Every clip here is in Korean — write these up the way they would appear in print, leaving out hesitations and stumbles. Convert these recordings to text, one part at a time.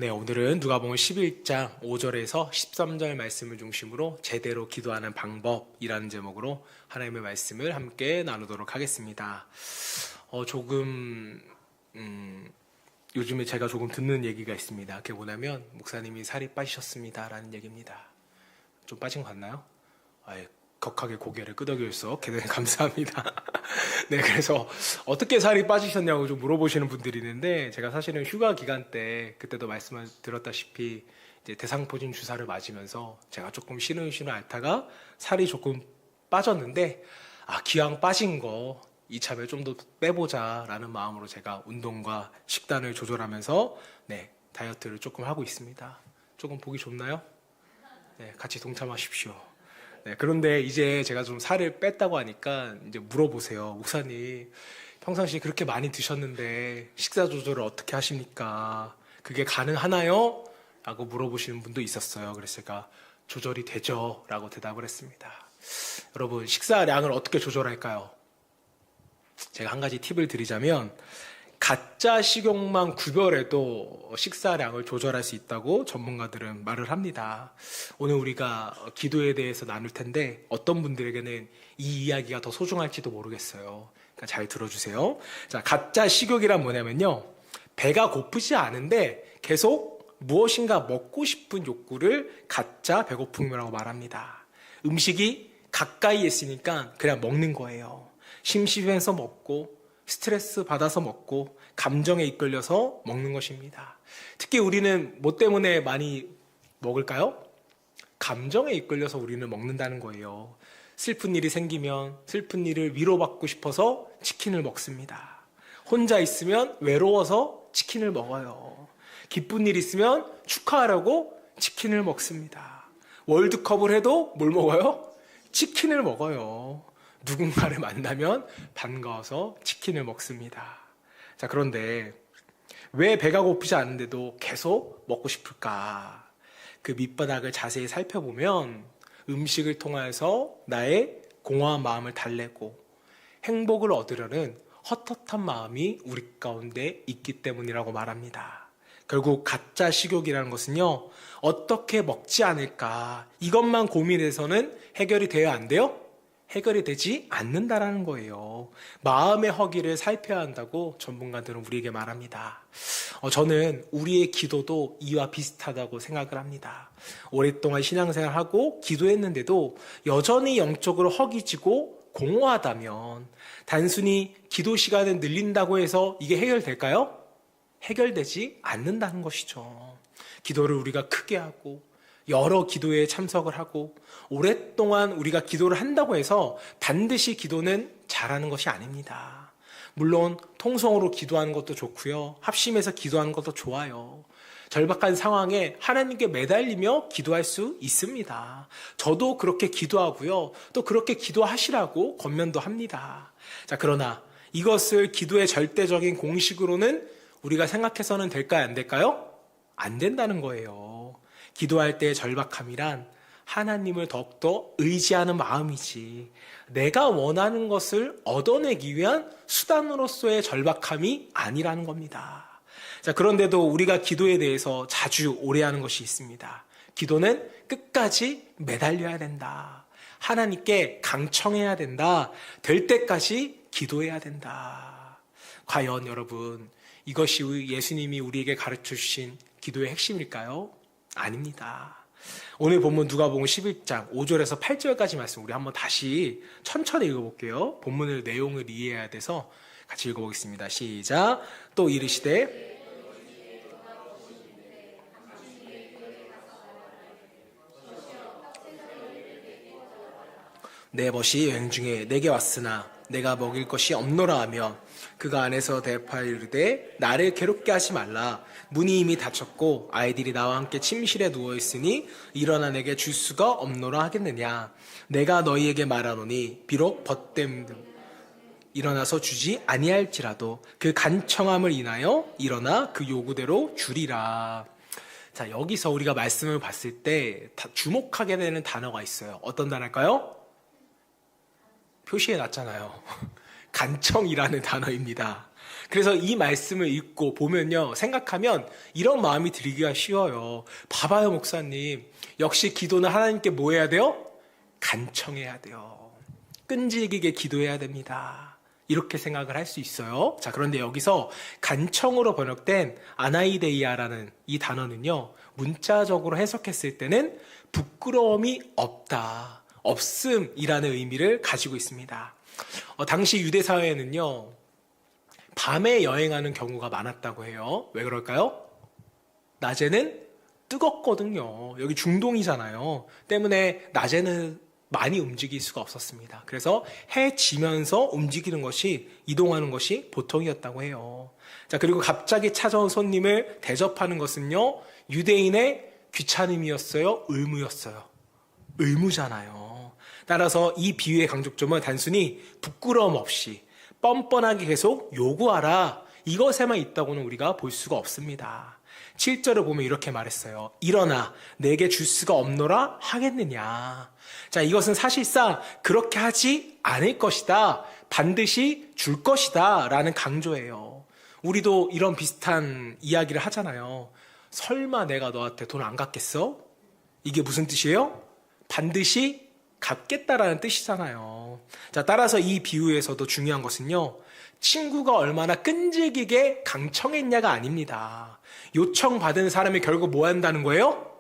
네, 오늘은 누가복음 11장 5절에서 13절 말씀을 중심으로 제대로 기도하는 방법이라는 제목으로 하나님의 말씀을 함께 나누도록 하겠습니다. 요즘에 제가 조금 듣는 얘기가 있습니다. 그게 뭐냐면 목사님이 살이 빠지셨습니다라는 얘기입니다. 좀 빠진 것 같나요? 격하게 고개를 끄덕여서 대단히 감사합니다. 네, 그래서 어떻게 살이 빠지셨냐고 좀 물어보시는 분들이 있는데, 제가 사실은 휴가 기간 때 그때도 말씀을 드렸다시피 이제 대상포진 주사를 맞으면서 제가 조금 시큰시큰 앓다가 살이 조금 빠졌는데, 기왕 빠진 거 이참에 좀 더 빼보자라는 마음으로 제가 운동과 식단을 조절하면서 다이어트를 조금 하고 있습니다. 조금 보기 좋나요? 네, 같이 동참하십시오. 네, 그런데 이제 제가 좀 살을 뺐다고 하니까 이제 물어보세요. 목사님, 평상시에 그렇게 많이 드셨는데 식사 조절을 어떻게 하십니까? 그게 가능하나요? 라고 물어보시는 분도 있었어요. 그래서 제가 조절이 되죠? 라고 대답을 했습니다. 여러분, 식사량을 어떻게 조절할까요? 제가 한 가지 팁을 드리자면, 가짜 식용만 구별해도 식사량을 조절할 수 있다고 전문가들은 말을 합니다. 오늘 우리가 기도에 대해서 나눌 텐데 어떤 분들에게는 이 이야기가 더 소중할지도 모르겠어요. 그러니까 잘 들어주세요. 자, 가짜 식욕이란 뭐냐면요, 배가 고프지 않은데 계속 무엇인가 먹고 싶은 욕구를 가짜 배고픔이라고 말합니다. 음식이 가까이에 있으니까 그냥 먹는 거예요. 심심해서 먹고, 스트레스 받아서 먹고, 감정에 이끌려서 먹는 것입니다. 특히 우리는 뭐 때문에 많이 먹을까요? 감정에 이끌려서 우리는 먹는다는 거예요. 슬픈 일이 생기면 슬픈 일을 위로받고 싶어서 치킨을 먹습니다. 혼자 있으면 외로워서 치킨을 먹어요. 기쁜 일 있으면 축하하려고 치킨을 먹습니다. 월드컵을 해도 뭘 먹어요? 치킨을 먹어요. 누군가를 만나면 반가워서 치킨을 먹습니다. 자, 그런데 왜 배가 고프지 않은데도 계속 먹고 싶을까? 그 밑바닥을 자세히 살펴보면 음식을 통해서 나의 공허한 마음을 달래고 행복을 얻으려는 헛헛한 마음이 우리 가운데 있기 때문이라고 말합니다. 결국 가짜 식욕이라는 것은요, 어떻게 먹지 않을까, 이것만 고민해서는 해결이 돼야 안 돼요? 해결이 되지 않는다라는 거예요. 마음의 허기를 살펴야 한다고 전문가들은 우리에게 말합니다. 저는 우리의 기도도 이와 비슷하다고 생각을 합니다. 오랫동안 신앙생활하고 기도했는데도 여전히 영적으로 허기지고 공허하다면 단순히 기도 시간을 늘린다고 해서 이게 해결될까요? 해결되지 않는다는 것이죠. 기도를 우리가 크게 하고 여러 기도에 참석을 하고 오랫동안 우리가 기도를 한다고 해서 반드시 기도는 잘하는 것이 아닙니다. 물론 통성으로 기도하는 것도 좋고요, 합심해서 기도하는 것도 좋아요. 절박한 상황에 하나님께 매달리며 기도할 수 있습니다. 저도 그렇게 기도하고요, 또 그렇게 기도하시라고 권면도 합니다. 자, 그러나 이것을 기도의 절대적인 공식으로는 우리가 생각해서는 될까요, 안 될까요? 안 된다는 거예요. 기도할 때의 절박함이란 하나님을 더욱더 의지하는 마음이지, 내가 원하는 것을 얻어내기 위한 수단으로서의 절박함이 아니라는 겁니다. 자, 그런데도 우리가 기도에 대해서 자주 오해하는 것이 있습니다. 기도는 끝까지 매달려야 된다. 하나님께 강청해야 된다. 될 때까지 기도해야 된다. 과연 여러분, 이것이 예수님이 우리에게 가르쳐 주신 기도의 핵심일까요? 아닙니다. 오늘 본문 누가복음 11장 5절에서 8절까지 말씀 우리 한번 다시 천천히 읽어볼게요. 본문의 내용을 이해해야 돼서 같이 읽어보겠습니다. 시작. 또 이르시되 내 벗이 여행 중에 내게 왔으나 내가 먹일 것이 없노라 하며 그가 안에서 대답하여 이르되 나를 괴롭게 하지 말라. 문이 이미 닫혔고 아이들이 나와 함께 침실에 누워있으니 일어나 내게 줄 수가 없노라 하겠느냐. 내가 너희에게 말하노니 비록 벗됨 일어나서 주지 아니할지라도 그 간청함을 인하여 일어나 그 요구대로 주리라. 자, 여기서 우리가 말씀을 봤을 때 주목하게 되는 단어가 있어요. 어떤 단어일까요? 표시해 놨잖아요. 간청이라는 단어입니다. 그래서 이 말씀을 읽고 보면요, 생각하면 이런 마음이 들기가 쉬워요. 봐봐요, 목사님. 역시 기도는 하나님께 뭐 해야 돼요? 간청해야 돼요. 끈질기게 기도해야 됩니다. 이렇게 생각을 할 수 있어요. 자, 그런데 여기서 간청으로 번역된 아나이데이아라는 이 단어는요, 문자적으로 해석했을 때는 부끄러움이 없다, 없음이라는 의미를 가지고 있습니다. 당시 유대 사회에는요, 밤에 여행하는 경우가 많았다고 해요. 왜 그럴까요? 낮에는 뜨겁거든요. 여기 중동이잖아요. 때문에 낮에는 많이 움직일 수가 없었습니다. 그래서 해 지면서 움직이는 것이, 이동하는 것이 보통이었다고 해요. 자, 그리고 갑자기 찾아온 손님을 대접하는 것은요, 유대인의 귀찮음이었어요? 의무였어요? 의무잖아요. 따라서 이 비유의 강조점은 단순히 부끄러움 없이 뻔뻔하게 계속 요구하라, 이것에만 있다고는 우리가 볼 수가 없습니다. 7절을 보면 이렇게 말했어요. 일어나 내게 줄 수가 없노라 하겠느냐. 자, 이것은 사실상 그렇게 하지 않을 것이다, 반드시 줄 것이다 라는 강조예요. 우리도 이런 비슷한 이야기를 하잖아요. 설마 내가 너한테 돈 안 갚겠어? 이게 무슨 뜻이에요? 반드시 갚겠다라는 뜻이잖아요. 자, 따라서 이 비유에서도 중요한 것은요, 친구가 얼마나 끈질기게 강청했냐가 아닙니다. 요청받은 사람이 결국 뭐 한다는 거예요?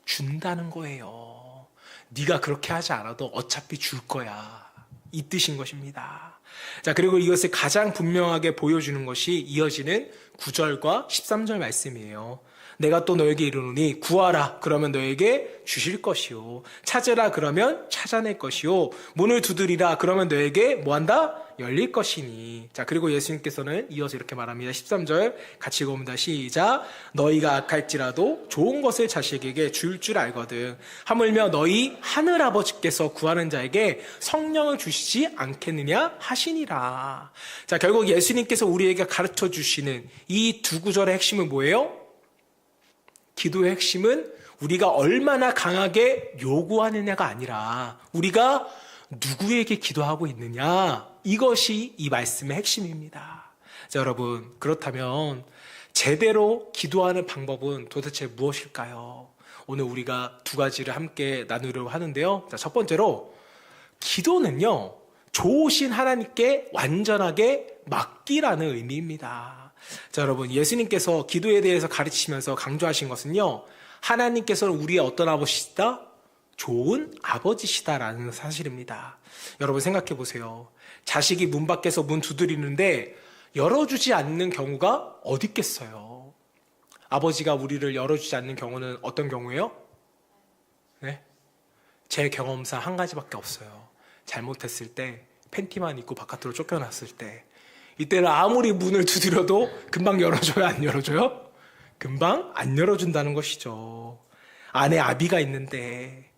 준다는 거예요. 네가 그렇게 하지 않아도 어차피 줄 거야, 이 뜻인 것입니다. 자, 그리고 이것을 가장 분명하게 보여주는 것이 이어지는 9절과 13절 말씀이에요. 내가 또 너에게 이르노니 구하라 그러면 너에게 주실 것이요, 찾으라 그러면 찾아낼 것이요, 문을 두드리라 그러면 너에게 뭐한다? 열릴 것이니. 자, 그리고 예수님께서는 이어서 이렇게 말합니다. 13절 같이 읽어봅니다. 시작. 너희가 악할지라도 좋은 것을 자식에게 줄 알거든 하물며 너희 하늘아버지께서 구하는 자에게 성령을 주시지 않겠느냐 하시니라. 자, 결국 예수님께서 우리에게 가르쳐 주시는 이 두 구절의 핵심은 뭐예요? 기도의 핵심은 우리가 얼마나 강하게 요구하느냐가 아니라 우리가 누구에게 기도하고 있느냐, 이것이 이 말씀의 핵심입니다. 자, 여러분, 그렇다면 제대로 기도하는 방법은 도대체 무엇일까요? 오늘 우리가 두 가지를 함께 나누려고 하는데요. 자, 첫 번째로 기도는요, 좋으신 하나님께 완전하게 맡기라는 의미입니다. 자, 여러분, 예수님께서 기도에 대해서 가르치면서 강조하신 것은요, 하나님께서는 우리의 어떤 아버지시다? 좋은 아버지시다라는 사실입니다. 여러분 생각해 보세요. 자식이 문 밖에서 문 두드리는데 열어주지 않는 경우가 어디 있겠어요? 아버지가 우리를 열어주지 않는 경우는 어떤 경우예요? 네? 제 경험상 한 가지밖에 없어요. 잘못했을 때, 팬티만 입고 바깥으로 쫓겨났을 때, 이때는 아무리 문을 두드려도 금방 열어줘요, 안 열어줘요? 금방 안 열어준다는 것이죠. 안에 아비가 있는데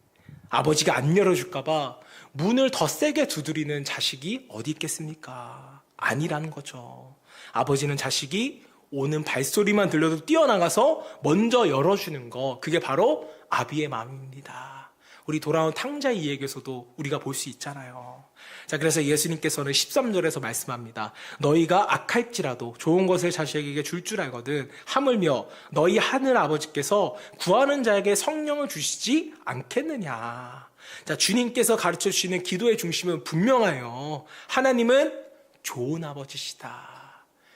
아버지가 안 열어줄까봐 문을 더 세게 두드리는 자식이 어디 있겠습니까? 아니라는 거죠. 아버지는 자식이 오는 발소리만 들려도 뛰어나가서 먼저 열어주는 거, 그게 바로 아비의 마음입니다. 우리 돌아온 탕자 이야기에서도 우리가 볼 수 있잖아요. 자, 그래서 예수님께서는 13절에서 말씀합니다. 너희가 악할지라도 좋은 것을 자식에게 줄 알거든 하물며 너희 하늘 아버지께서 구하는 자에게 성령을 주시지 않겠느냐. 자, 주님께서 가르쳐 주시는 기도의 중심은 분명해요. 하나님은 좋은 아버지시다.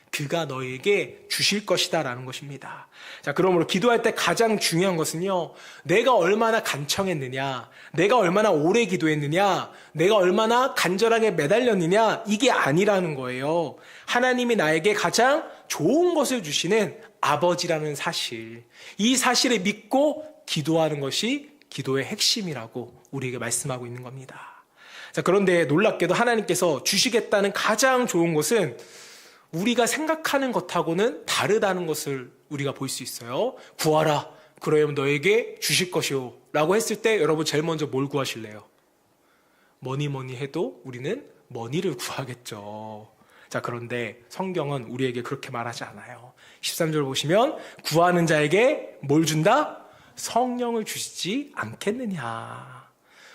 그가 너에게 주실 것이다 라는 것입니다. 자, 그러므로 기도할 때 가장 중요한 것은요, 내가 얼마나 간청했느냐, 내가 얼마나 오래 기도했느냐, 내가 얼마나 간절하게 매달렸느냐, 이게 아니라는 거예요. 하나님이 나에게 가장 좋은 것을 주시는 아버지라는 사실, 이 사실을 믿고 기도하는 것이 기도의 핵심이라고 우리에게 말씀하고 있는 겁니다. 자, 그런데 놀랍게도 하나님께서 주시겠다는 가장 좋은 것은 우리가 생각하는 것하고는 다르다는 것을 우리가 볼 수 있어요. 구하라, 그러면 너에게 주실 것이요 라고 했을 때 여러분 제일 먼저 뭘 구하실래요? 뭐니 해도 우리는 머니를 구하겠죠. 자, 그런데 성경은 우리에게 그렇게 말하지 않아요. 13절 보시면 구하는 자에게 뭘 준다? 성령을 주시지 않겠느냐.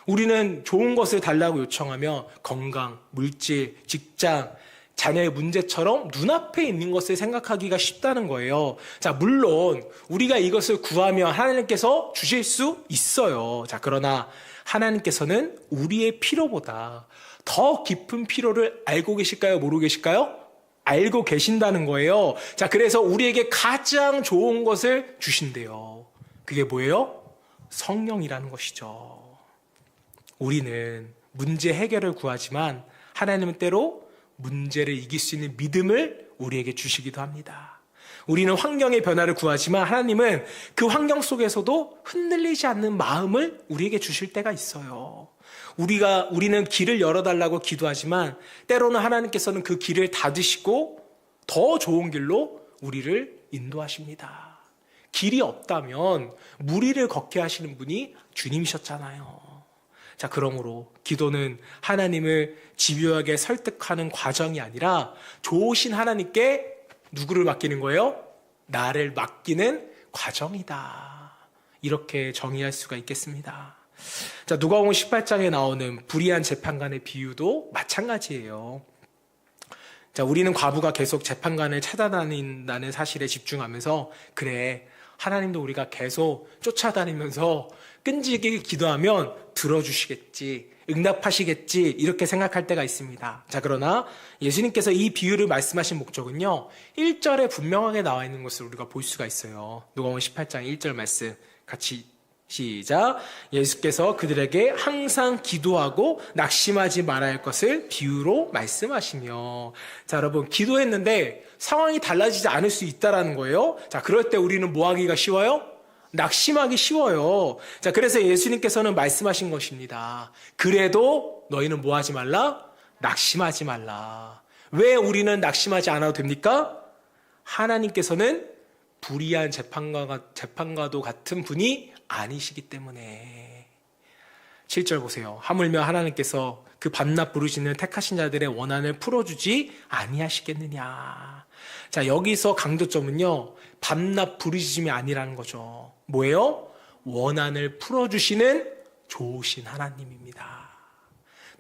우리는 좋은 것을 달라고 요청하며 건강, 물질, 직장, 자녀의 문제처럼 눈앞에 있는 것을 생각하기가 쉽다는 거예요. 자, 물론 우리가 이것을 구하면 하나님께서 주실 수 있어요. 자, 그러나 하나님께서는 우리의 필요보다 더 깊은 필요를 알고 계실까요? 모르고 계실까요? 알고 계신다는 거예요. 자, 그래서 우리에게 가장 좋은 것을 주신대요. 그게 뭐예요? 성령이라는 것이죠. 우리는 문제 해결을 구하지만 하나님은 때로 문제를 이길 수 있는 믿음을 우리에게 주시기도 합니다. 우리는 환경의 변화를 구하지만 하나님은 그 환경 속에서도 흔들리지 않는 마음을 우리에게 주실 때가 있어요. 우리는 길을 열어달라고 기도하지만 때로는 하나님께서는 그 길을 닫으시고 더 좋은 길로 우리를 인도하십니다. 길이 없다면 무리를 걷게 하시는 분이 주님이셨잖아요. 자, 그러므로 기도는 하나님을 집요하게 설득하는 과정이 아니라 좋으신 하나님께 누구를 맡기는 거예요? 나를 맡기는 과정이다. 이렇게 정의할 수가 있겠습니다. 자, 누가복음 18장에 나오는 불의한 재판관의 비유도 마찬가지예요. 자, 우리는 과부가 계속 재판관을 찾아다닌다는 사실에 집중하면서 그래, 하나님도 우리가 계속 쫓아다니면서 끈질기게 기도하면 들어주시겠지, 응답하시겠지, 이렇게 생각할 때가 있습니다. 자, 그러나 예수님께서 이 비유를 말씀하신 목적은요, 1절에 분명하게 나와 있는 것을 우리가 볼 수가 있어요. 누가복음 18장 1절 말씀 같이 시작. 예수께서 그들에게 항상 기도하고 낙심하지 말아야 할 것을 비유로 말씀하시며. 자, 여러분, 기도했는데 상황이 달라지지 않을 수 있다라는 거예요. 자, 그럴 때 우리는 뭐 하기가 쉬워요? 낙심하기 쉬워요. 자, 그래서 예수님께서는 말씀하신 것입니다. 그래도 너희는 뭐 하지 말라? 낙심하지 말라. 왜 우리는 낙심하지 않아도 됩니까? 하나님께서는 불의한 재판과도 같은 분이 아니시기 때문에. 7절 보세요. 하물며 하나님께서 그 밤낮 부르짖는 택하신 자들의 원한을 풀어주지 아니하시겠느냐. 자, 여기서 강조점은요, 밤낮 부르짖음이 아니라는 거죠. 뭐예요? 원한을 풀어주시는 좋으신 하나님입니다.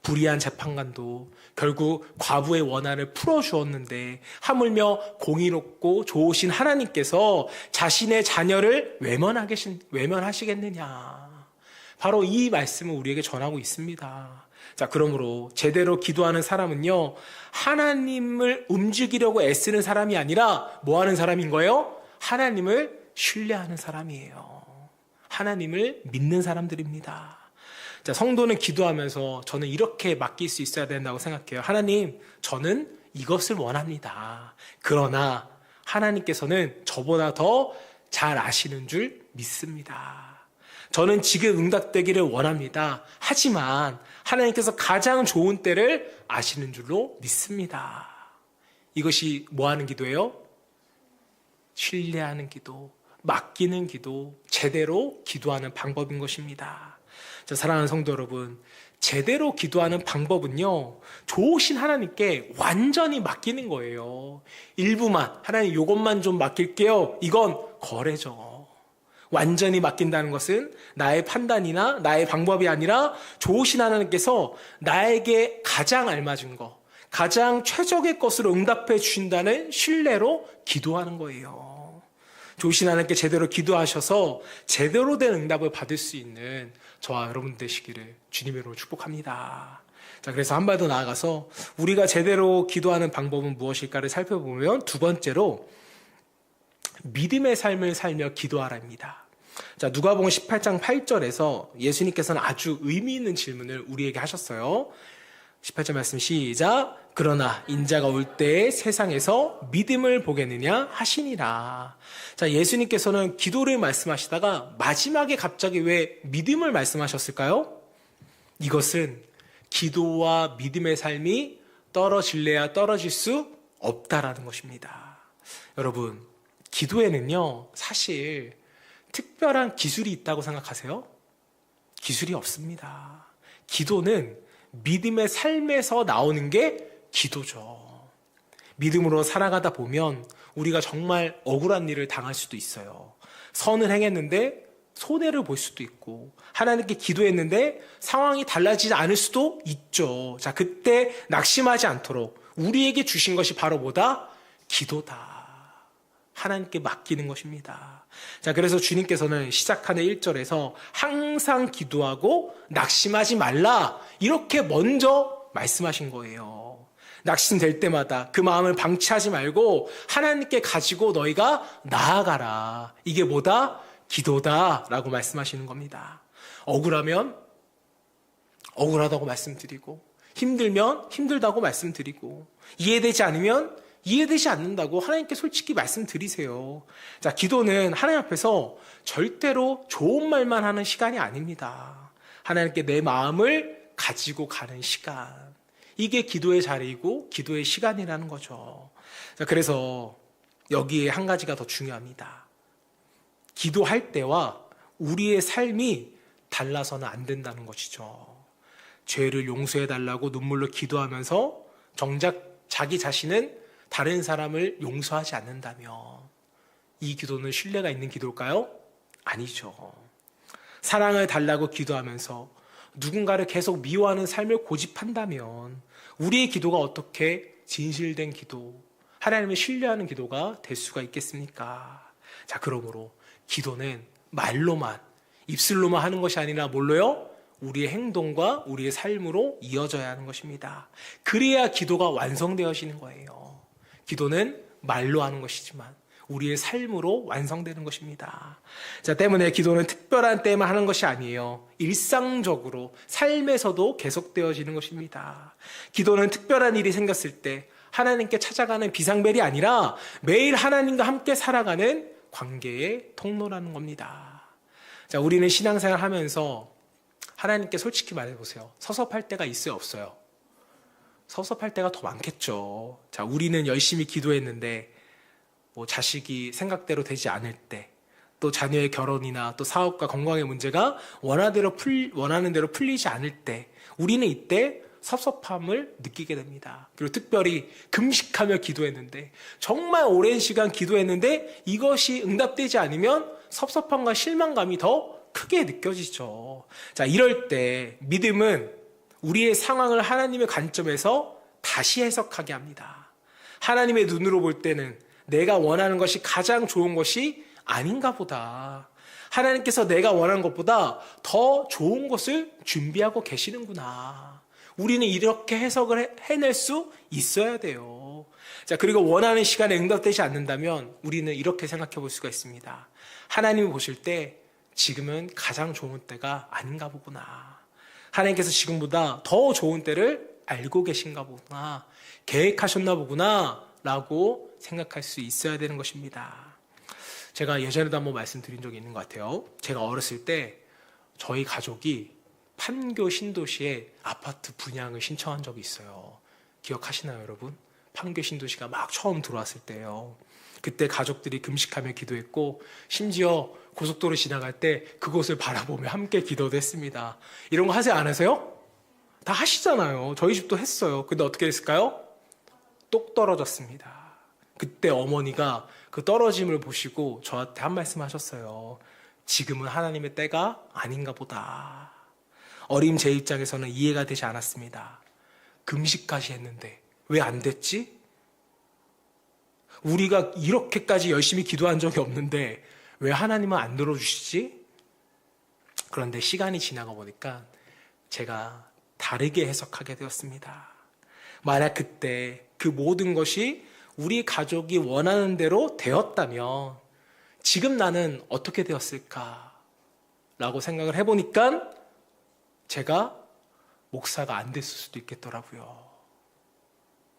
불의한 재판관도 결국 과부의 원한을 풀어주었는데 하물며 공의롭고 좋으신 하나님께서 자신의 자녀를 외면하시겠느냐. 바로 이 말씀을 우리에게 전하고 있습니다. 자, 그러므로 제대로 기도하는 사람은요, 하나님을 움직이려고 애쓰는 사람이 아니라 뭐 하는 사람인 거예요? 하나님을 신뢰하는 사람이에요. 하나님을 믿는 사람들입니다. 자, 성도는 기도하면서 저는 이렇게 맡길 수 있어야 된다고 생각해요. 하나님, 저는 이것을 원합니다. 그러나 하나님께서는 저보다 더 잘 아시는 줄 믿습니다. 저는 지금 응답되기를 원합니다. 하지만 하나님께서 가장 좋은 때를 아시는 줄로 믿습니다. 이것이 뭐 하는 기도예요? 신뢰하는 기도, 맡기는 기도, 제대로 기도하는 방법인 것입니다. 자, 사랑하는 성도 여러분, 제대로 기도하는 방법은요, 좋으신 하나님께 완전히 맡기는 거예요. 일부만, 하나님 이것만 좀 맡길게요. 이건 거래죠. 완전히 맡긴다는 것은 나의 판단이나 나의 방법이 아니라 좋으신 하나님께서 나에게 가장 알맞은 것, 가장 최적의 것으로 응답해 주신다는 신뢰로 기도하는 거예요. 좋으신 하나님께 제대로 기도하셔서 제대로 된 응답을 받을 수 있는 저와 여러분 되시기를 주님으로 축복합니다. 자, 그래서 한 발 더 나아가서 우리가 제대로 기도하는 방법은 무엇일까를 살펴보면 두 번째로 믿음의 삶을 살며 기도하라입니다. 자, 누가복음 18장 8절에서 예수님께서는 아주 의미 있는 질문을 우리에게 하셨어요. 18절 말씀 시작. 그러나 인자가 올 때에 세상에서 믿음을 보겠느냐 하시니라. 자, 예수님께서는 기도를 말씀하시다가 마지막에 갑자기 왜 믿음을 말씀하셨을까요? 이것은 기도와 믿음의 삶이 떨어질래야 떨어질 수 없다라는 것입니다. 여러분, 기도에는요, 사실 특별한 기술이 있다고 생각하세요? 기술이 없습니다. 기도는 믿음의 삶에서 나오는 게 기도죠. 믿음으로 살아가다 보면 우리가 정말 억울한 일을 당할 수도 있어요. 선을 행했는데 손해를 볼 수도 있고, 하나님께 기도했는데 상황이 달라지지 않을 수도 있죠. 자, 그때 낙심하지 않도록 우리에게 주신 것이 바로 뭐다? 기도다. 하나님께 맡기는 것입니다. 자, 그래서 주님께서는 시작하는 1절에서 항상 기도하고 낙심하지 말라, 이렇게 먼저 말씀하신 거예요. 낙심될 때마다 그 마음을 방치하지 말고 하나님께 가지고 너희가 나아가라. 이게 뭐다? 기도다 라고 말씀하시는 겁니다. 억울하면 억울하다고 말씀드리고, 힘들면 힘들다고 말씀드리고, 이해되지 않으면 이해되지 않는다고 하나님께 솔직히 말씀드리세요. 자, 기도는 하나님 앞에서 절대로 좋은 말만 하는 시간이 아닙니다. 하나님께 내 마음을 가지고 가는 시간, 이게 기도의 자리이고 기도의 시간이라는 거죠. 자, 그래서 여기에 한 가지가 더 중요합니다. 기도할 때와 우리의 삶이 달라서는 안 된다는 것이죠. 죄를 용서해달라고 눈물로 기도하면서 정작 자기 자신은 다른 사람을 용서하지 않는다면 이 기도는 신뢰가 있는 기도일까요? 아니죠. 사랑을 달라고 기도하면서 누군가를 계속 미워하는 삶을 고집한다면 우리의 기도가 어떻게 진실된 기도, 하나님을 신뢰하는 기도가 될 수가 있겠습니까? 자, 그러므로 기도는 말로만, 입술로만 하는 것이 아니라 뭘로요? 우리의 행동과 우리의 삶으로 이어져야 하는 것입니다. 그래야 기도가 완성되어지는 거예요. 기도는 말로 하는 것이지만 우리의 삶으로 완성되는 것입니다. 자, 때문에 기도는 특별한 때만 하는 것이 아니에요. 일상적으로 삶에서도 계속되어지는 것입니다. 기도는 특별한 일이 생겼을 때 하나님께 찾아가는 비상벨이 아니라 매일 하나님과 함께 살아가는 관계의 통로라는 겁니다. 자, 우리는 신앙생활 하면서 하나님께 솔직히 말해보세요. 섭섭할 때가 있어요, 없어요? 섭섭할 때가 더 많겠죠. 자, 우리는 열심히 기도했는데 자식이 생각대로 되지 않을 때, 또 자녀의 결혼이나 또 사업과 건강의 문제가 원하는 대로 풀리지 않을 때, 우리는 이때 섭섭함을 느끼게 됩니다. 그리고 특별히 금식하며 기도했는데, 정말 오랜 시간 기도했는데 이것이 응답되지 않으면 섭섭함과 실망감이 더 크게 느껴지죠. 자, 이럴 때 믿음은 우리의 상황을 하나님의 관점에서 다시 해석하게 합니다. 하나님의 눈으로 볼 때는 내가 원하는 것이 가장 좋은 것이 아닌가 보다. 하나님께서 내가 원하는 것보다 더 좋은 것을 준비하고 계시는구나. 우리는 이렇게 해석을 해낼 수 있어야 돼요. 자, 그리고 원하는 시간에 응답되지 않는다면 우리는 이렇게 생각해 볼 수가 있습니다. 하나님이 보실 때 지금은 가장 좋은 때가 아닌가 보구나. 하나님께서 지금보다 더 좋은 때를 알고 계신가 보구나. 계획하셨나 보구나. 라고 생각할 수 있어야 되는 것입니다. 제가 예전에도 한번 말씀드린 적이 있는 것 같아요. 제가 어렸을 때 저희 가족이 판교 신도시에 아파트 분양을 신청한 적이 있어요. 기억하시나요, 여러분? 판교 신도시가 막 처음 들어왔을 때요. 그때 가족들이 금식하며 기도했고, 심지어 고속도로 지나갈 때 그곳을 바라보며 함께 기도도 했습니다. 이런 거 하세요, 안 하세요? 다 하시잖아요. 저희 집도 했어요. 근데 어떻게 됐을까요? 똑 떨어졌습니다. 그때 어머니가 그 떨어짐을 보시고 저한테 한 말씀 하셨어요. 지금은 하나님의 때가 아닌가 보다. 어린 제 입장에서는 이해가 되지 않았습니다. 금식까지 했는데 왜 안 됐지? 우리가 이렇게까지 열심히 기도한 적이 없는데 왜 하나님은 안 들어주시지? 그런데 시간이 지나가 보니까 제가 다르게 해석하게 되었습니다. 만약 그때 그 모든 것이 우리 가족이 원하는 대로 되었다면 지금 나는 어떻게 되었을까? 라고 생각을 해보니까 제가 목사가 안 됐을 수도 있겠더라고요.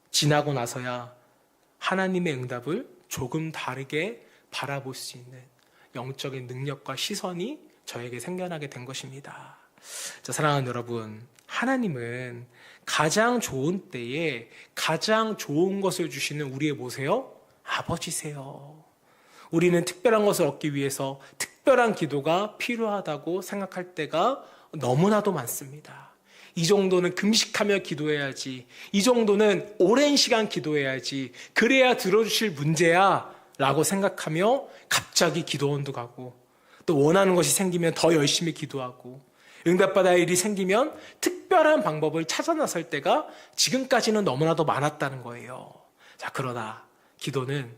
지나고 나서야 하나님의 응답을 조금 다르게 바라볼 수 있는 영적인 능력과 시선이 저에게 생겨나게 된 것입니다. 자, 사랑하는 여러분, 하나님은 가장 좋은 때에 가장 좋은 것을 주시는 우리의 뭐세요? 아버지세요. 우리는 특별한 것을 얻기 위해서 특별한 기도가 필요하다고 생각할 때가 너무나도 많습니다. 이 정도는 금식하며 기도해야지, 이 정도는 오랜 시간 기도해야지, 그래야 들어주실 문제야 라고 생각하며 갑자기 기도원도 가고, 또 원하는 것이 생기면 더 열심히 기도하고, 응답받아야 일이 생기면 특별히 특별한 방법을 찾아 나설 때가 지금까지는 너무나도 많았다는 거예요. 자, 그러나 기도는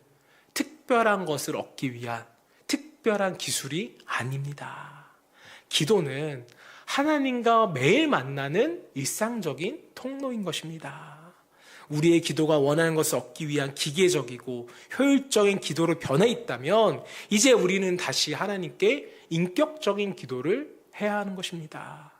특별한 것을 얻기 위한 특별한 기술이 아닙니다. 기도는 하나님과 매일 만나는 일상적인 통로인 것입니다. 우리의 기도가 원하는 것을 얻기 위한 기계적이고 효율적인 기도로 변해 있다면 이제 우리는 다시 하나님께 인격적인 기도를 해야 하는 것입니다.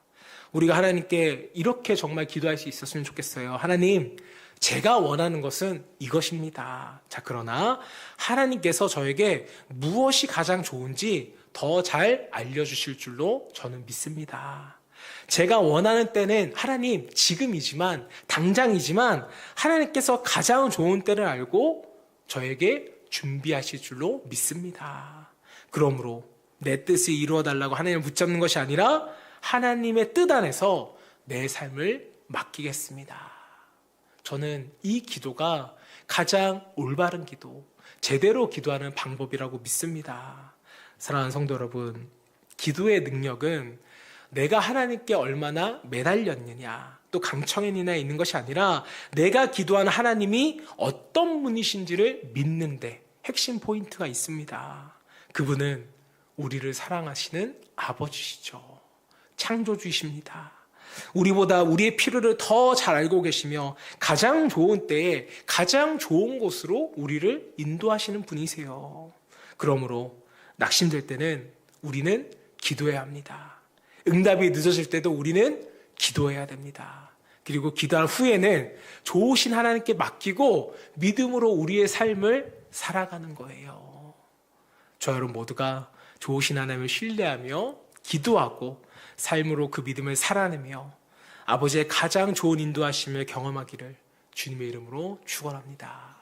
우리가 하나님께 이렇게 정말 기도할 수 있었으면 좋겠어요. 하나님, 제가 원하는 것은 이것입니다. 자, 그러나 하나님께서 저에게 무엇이 가장 좋은지 더 잘 알려주실 줄로 저는 믿습니다. 제가 원하는 때는 하나님, 지금이지만, 당장이지만 하나님께서 가장 좋은 때를 알고 저에게 준비하실 줄로 믿습니다. 그러므로 내 뜻을 이루어달라고 하나님을 붙잡는 것이 아니라 하나님의 뜻 안에서 내 삶을 맡기겠습니다. 저는 이 기도가 가장 올바른 기도, 제대로 기도하는 방법이라고 믿습니다. 사랑하는 성도 여러분, 기도의 능력은 내가 하나님께 얼마나 매달렸느냐, 또 강청했느냐에 있는 것이 아니라 내가 기도하는 하나님이 어떤 분이신지를 믿는 데 핵심 포인트가 있습니다. 그분은 우리를 사랑하시는 아버지시죠. 창조주이십니다. 우리보다 우리의 필요를 더 잘 알고 계시며 가장 좋은 때에 가장 좋은 곳으로 우리를 인도하시는 분이세요. 그러므로 낙심될 때는 우리는 기도해야 합니다. 응답이 늦어질 때도 우리는 기도해야 됩니다. 그리고 기도한 후에는 좋으신 하나님께 맡기고 믿음으로 우리의 삶을 살아가는 거예요. 저 여러분 모두가 좋으신 하나님을 신뢰하며 기도하고 삶으로 그 믿음을 살아내며 아버지의 가장 좋은 인도하심을 경험하기를 주님의 이름으로 축원합니다.